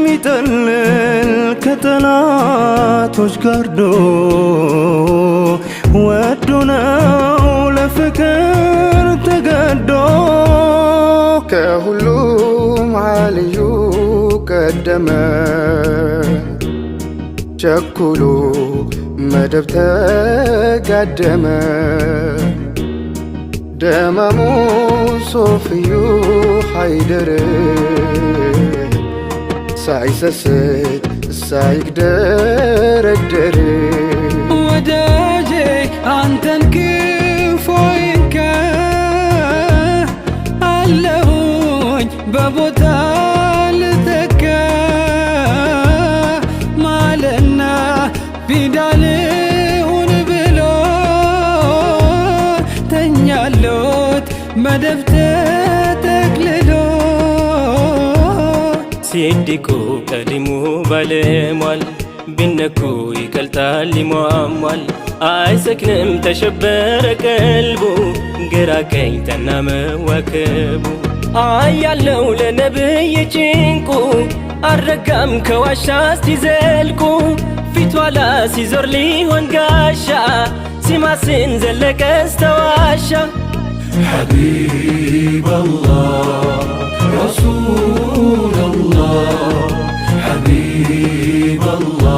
ሚጠልል ከጠላቶች ጋርዶ ወዶ ነው ለፍቅር ተገዶ ከሁሉም ዓልዩ ቀደመ ቸኩሎ መደብ ተጋደመ ደመሙ ሶፍዩ ሃይደር ሳይሰስት ሳይግደረደር ወዳጄ አንተን ክፉ አይንካህ አለሁኝ በቦታ ልተካ ማለና ፊዳልሁን ብሎ ተኛሎት መደብ ተጠቅልሎ ሲዲቁ ቀዲሙ ባለሟል ቢነኩ ይቀልጣል ይሟሟል አይሰክንም ተሸበረ ቀልቡ ግራ ቀኝ ተና መዋከቡ አያለው ለነብይ ጭንቁ አረጋም ከዋሻ ሲዘልቁ ፊት ኋላ ሲዞር ሊሆን ጋሻ ሲማስን ዘለቀ እስተዋሻ حبيب الله رسول الله حبيب الله